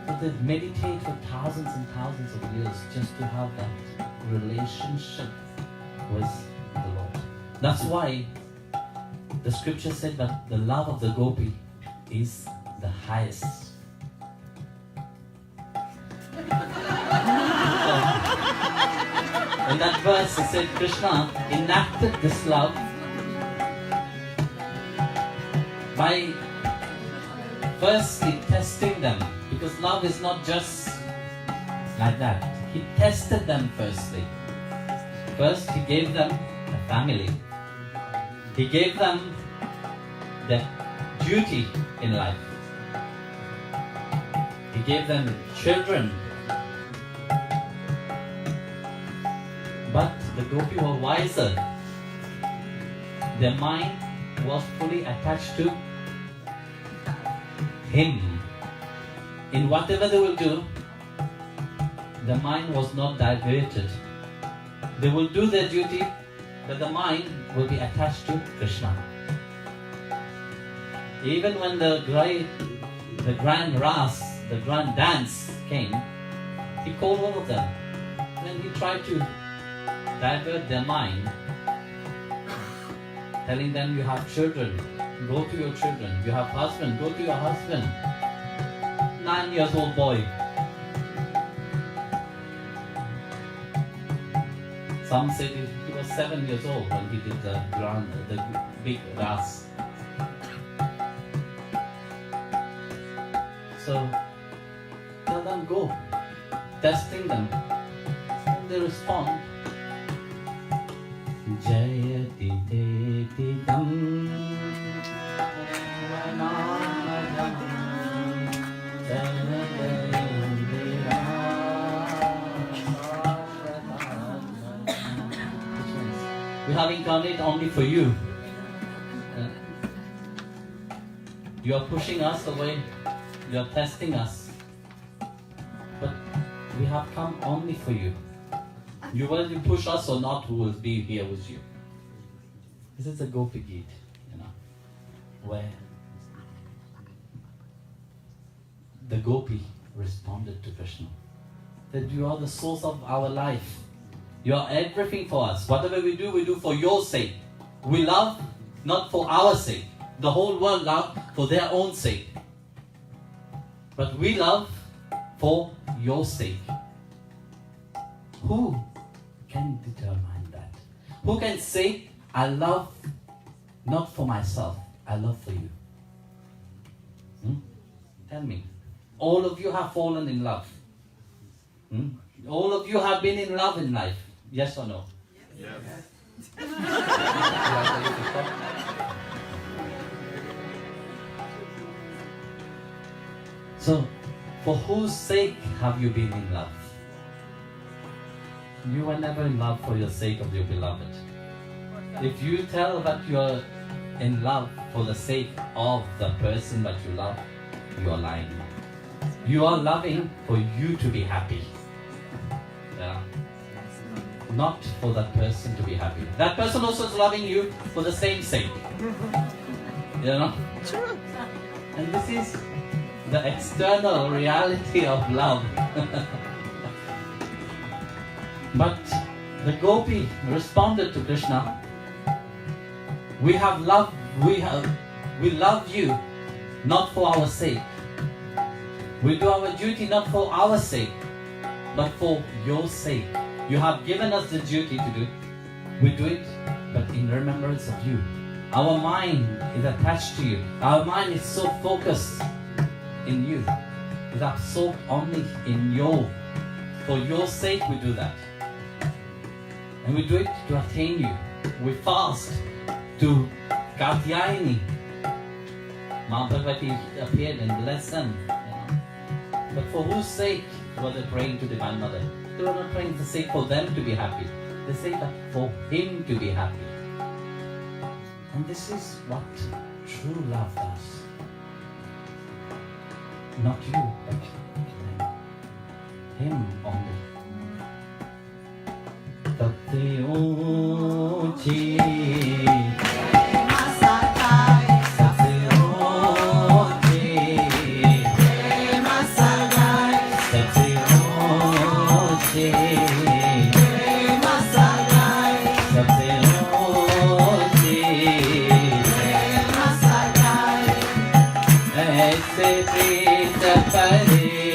So they meditate for thousands and thousands of years just to have that relationship with the Lord. That's why the scripture said that the love of the gopi is the highest. In that verse it said Krishna enacted this love by firstly testing them, because love is not just like that. He tested them firstly. First he gave them a family. He gave them the duty in life. He gave them children. But the gopi were wiser. Their mind was fully attached to him. In whatever they will do, the mind was not diverted. They will do their duty, but the mind will be attached to Krishna. Even when the grand ras, the grand dance came, he called all of them. When he tried to divert their mind, telling them, you have children, go to your children. You have husband, go to your husband. 9 years old boy. Some say he was 7 years old when he did the big ras. So tell them go, testing them. And they respond. Jayati Deti Tam We have incarnated only for you. You are pushing us away. You are testing us. But we have come only for you. You whether you push us or not, we will be here with you. This is a Gopi Gita, where the Gopi responded to Krishna. That you are the source of our life. You are everything for us. Whatever we do for your sake. We love not for our sake. The whole world love for their own sake. But we love for your sake. Who can determine that? Who can say, I love not for myself, I love for you? Tell me. All of you have fallen in love. All of you have been in love in life. Yes or no? Yes. So, for whose sake have you been in love? You were never in love for the sake of your beloved. If you tell that you are in love for the sake of the person that you love, you are lying. You are loving for you to be happy. Yeah. Not for that person to be happy. That person also is loving you for the same sake. You know? And this is the external reality of love. But the gopi responded to Krishna, we love you not for our sake. We do our duty not for our sake, but for your sake. You have given us the duty to do. We do it, but in remembrance of you. Our mind is attached to you. Our mind is so focused in you. Is absorbed only in you. For your sake we do that. And we do it to attain you. We fast to Katyayani. Ma Bhagavati appeared and blessed them. But for whose sake were they praying to Divine Mother? They were not praying to say for them to be happy. They say that for Him to be happy. And this is what true love does. Not you, but Him only. Tate Uchi Pare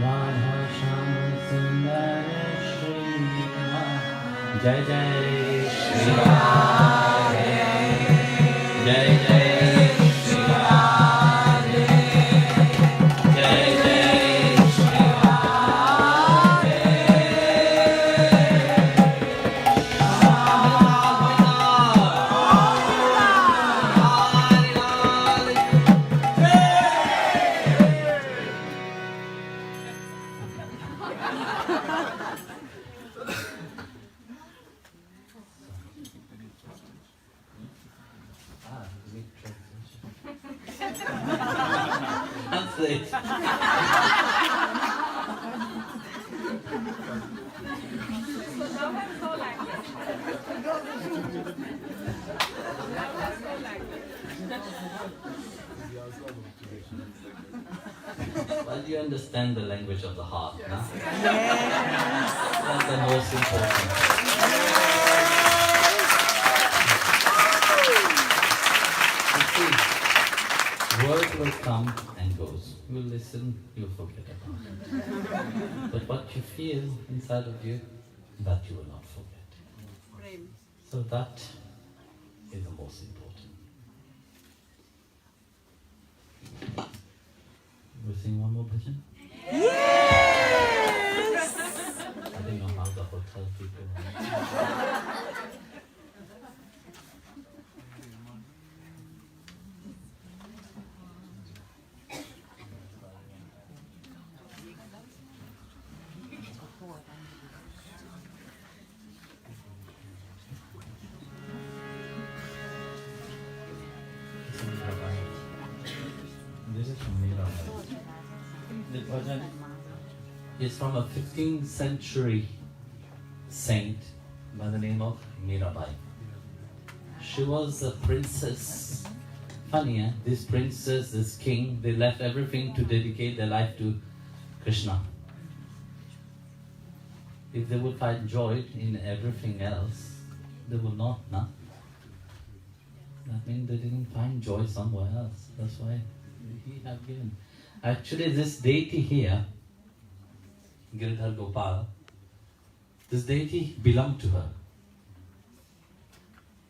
Radha Shyam Sundar Shri Ram. Jai Jai Shri Radhe. Jai Jai Shri Radhe. Jai Jai Shri Radhe. Translate. So now let's go like this. Now let's go like this. Well, you understand the language of the heart, no? That's the most important. You see, word will come and goes. You'll listen, you'll forget about it. But what you feel inside of you, that you will not forget. Prem. So that is the most important. We'll sing one more bhajan? Yes! I don't know how the hotel people This is from Mirabai. The bhajan is from a 15th century saint by the name of Mirabai. She was a princess. Funny, eh? This princess, this king, they left everything to dedicate their life to Krishna. If they would find joy in everything else, they would not, no? That means they didn't find joy somewhere else. That's why he have given. Actually, this deity here, Girdhar Gopal, this deity belonged to her.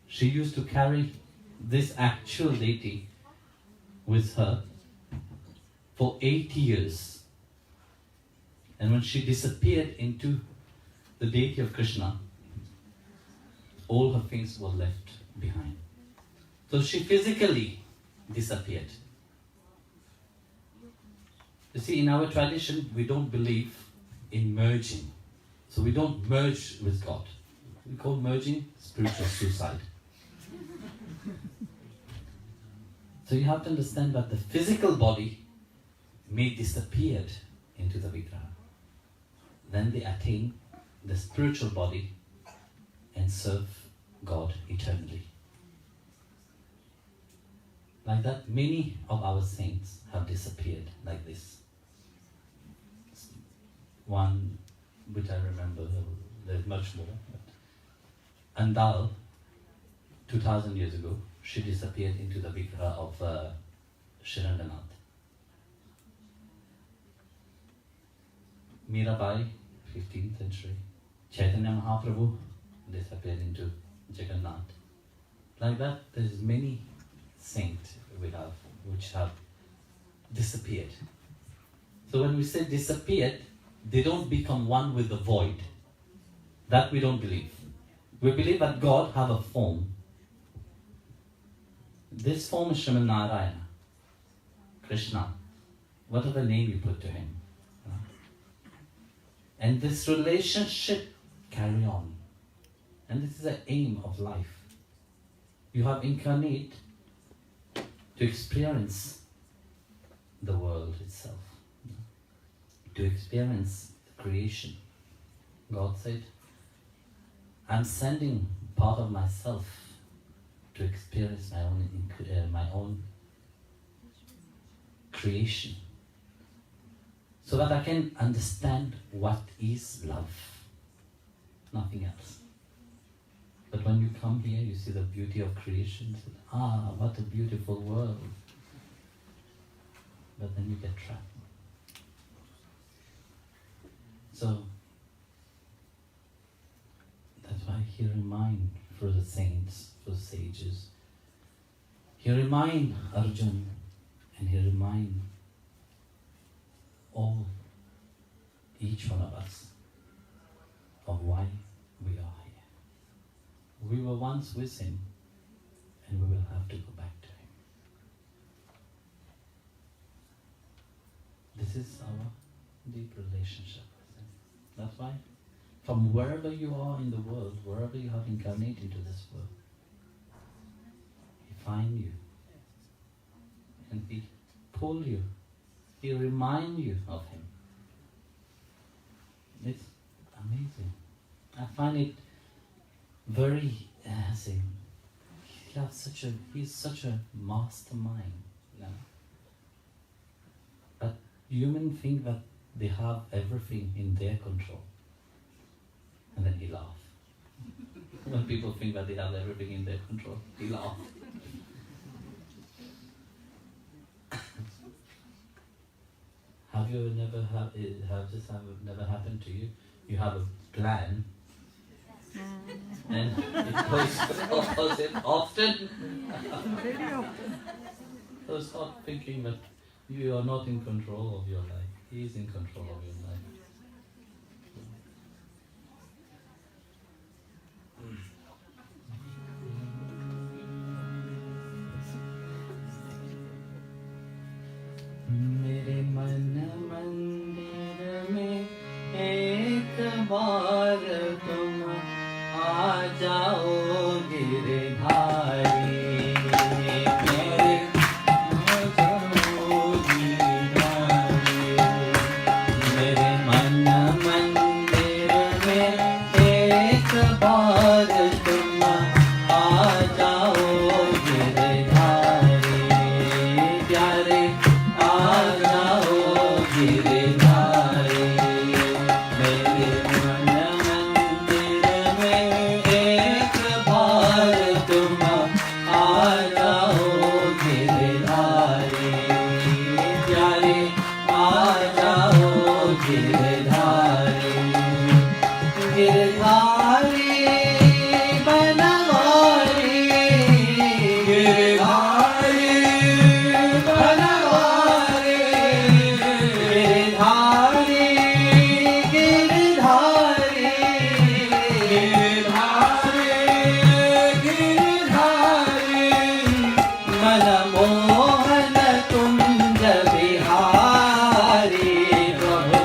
She used to carry this actual deity with her for 8 years. And when she disappeared into the deity of Krishna, all her things were left behind. So she physically disappeared. You see, in our tradition, we don't believe in merging. So we don't merge with God. We call merging spiritual suicide. So you have to understand that the physical body may disappear into the Vigraha. Then they attain the spiritual body and serve God eternally. Like that, many of our saints have disappeared like this. One which I remember, there's much more. Andal, 2000 years ago, she disappeared into the Vigraha of Shirandanath. Mirabai, 15th century. Chaitanya Mahaprabhu disappeared into Jagannath. Like that, there's many saints we have which have disappeared. So when we say disappeared, they don't become one with the void. That we don't believe. We believe that God have a form. This form is Sriman Narayana, Krishna, whatever name you put to him. And this relationship carry on. And this is the aim of life. You have incarnate to experience the world itself, to experience the creation. God said, I'm sending part of myself to experience my own creation, so that I can understand what is love, nothing else. But when you come here, you see the beauty of creation. You say, what a beautiful world. But then you get trapped. So that's why he remind for the saints, for the sages. He remind Arjun and he remind all, each one of us, of why we are here. We were once with him and we will have to go back to him. This is our deep relationship with him. That's why from wherever you are in the world, wherever you have incarnated into this world, he find you and he pull you, he remind you of him. It's amazing. I find it very he's such a mastermind, you know. But humans think that they have everything in their control. And then he laughs. When people think that they have everything in their control, he laughs. Have you never never happened to you? You have a plan and it goes opposite often. So stop thinking that you are not in control of your life. He is in control of your life. मेरे मन मंदिर में एक बार तुम आ जाओ गिरधारी मेरे आ जाओ गिरधारी मेरे मन मंदिर में एक बार तुम आ जाओ गिरधारी प्यारे गिरधारी मेरे मन मंदिर में एक बार तुम आ जाओ गिरधारी प्यारे आ जाओ गिरधारी गिरधारी बनवारी गिरधारी बनवारी गिरधारी गिरधारी गिरधारी मनमोहन कुंज बिहारी प्रभु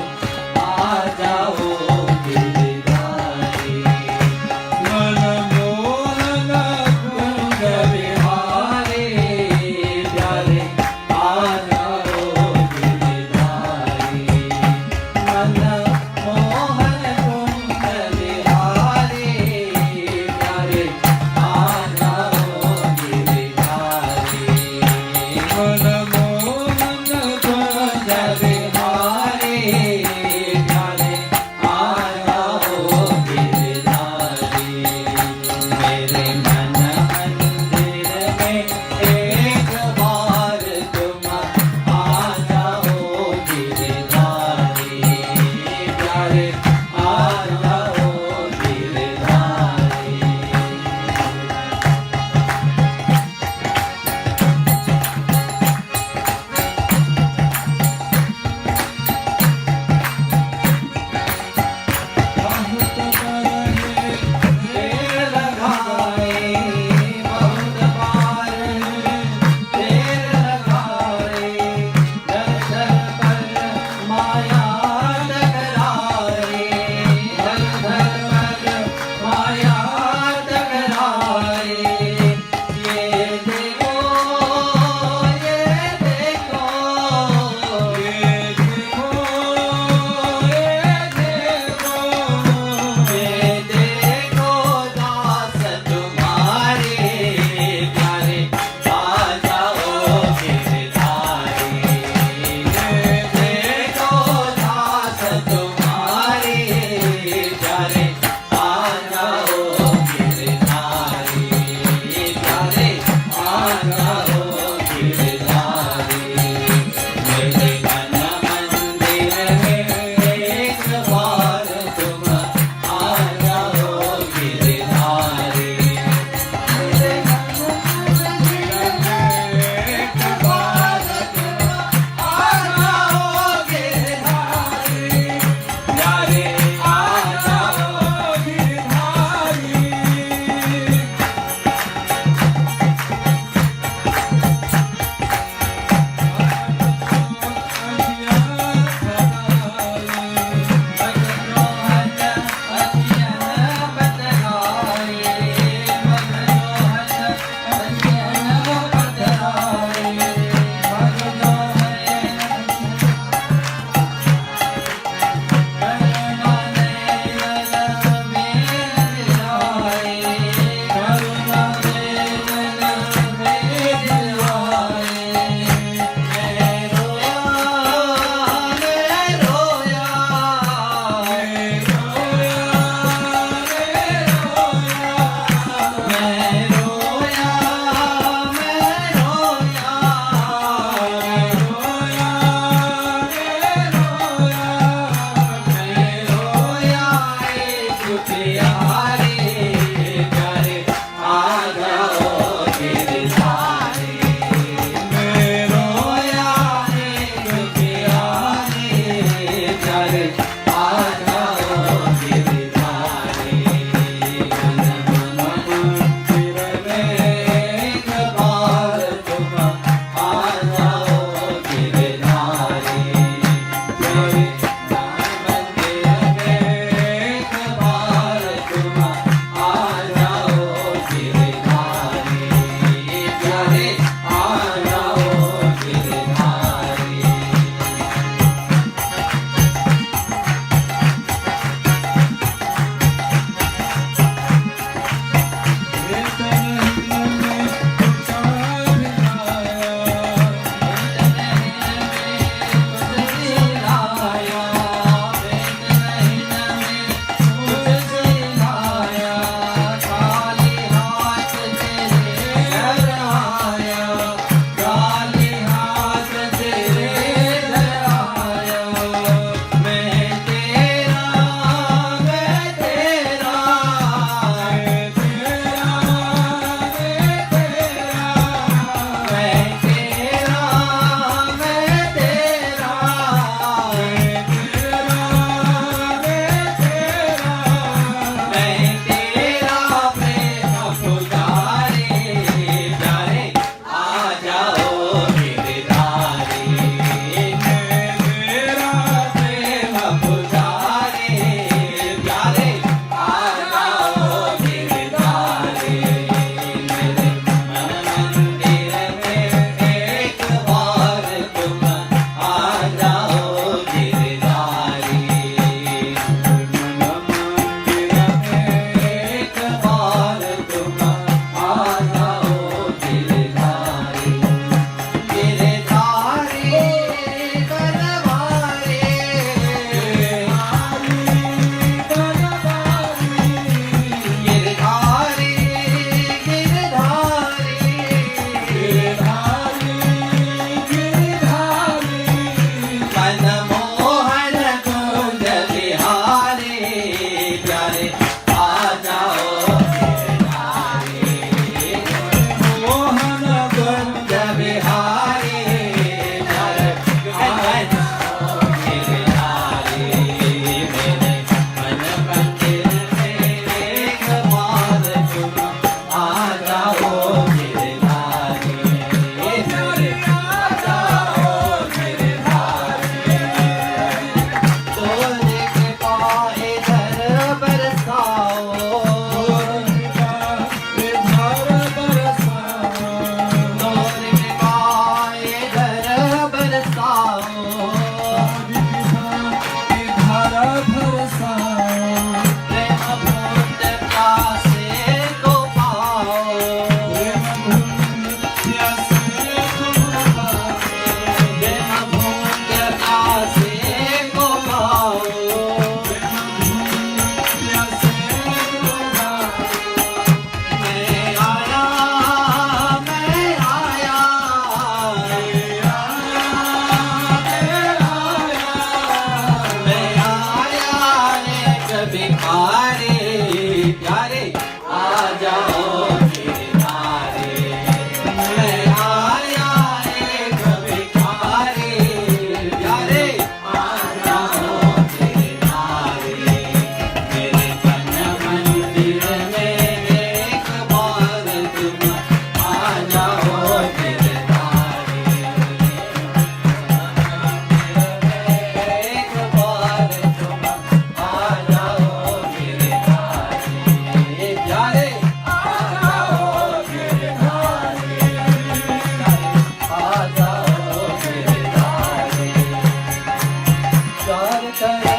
प्यार करो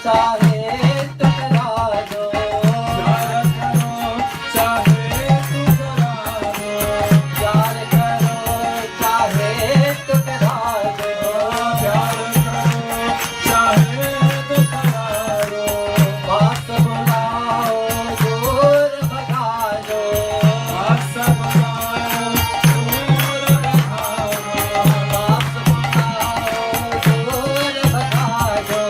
चाहे टकरा दो प्यार करो चाहे टुकरा दो प्यार करो चाहे टकरा दो प्यार करो चाहे टुकरा दो पास बुलाओ दूर भगा दो पास बुलाओ दूर भगा दो पास बुलाओ दूर भगा दो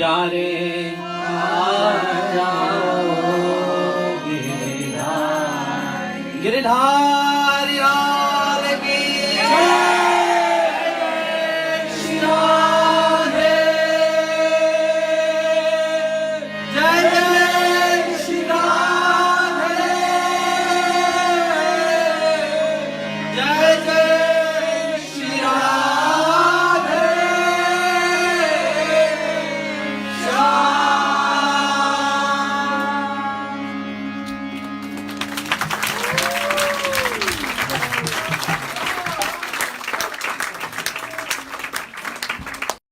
प्यारे आ जाओ गिरधारी गिरधारी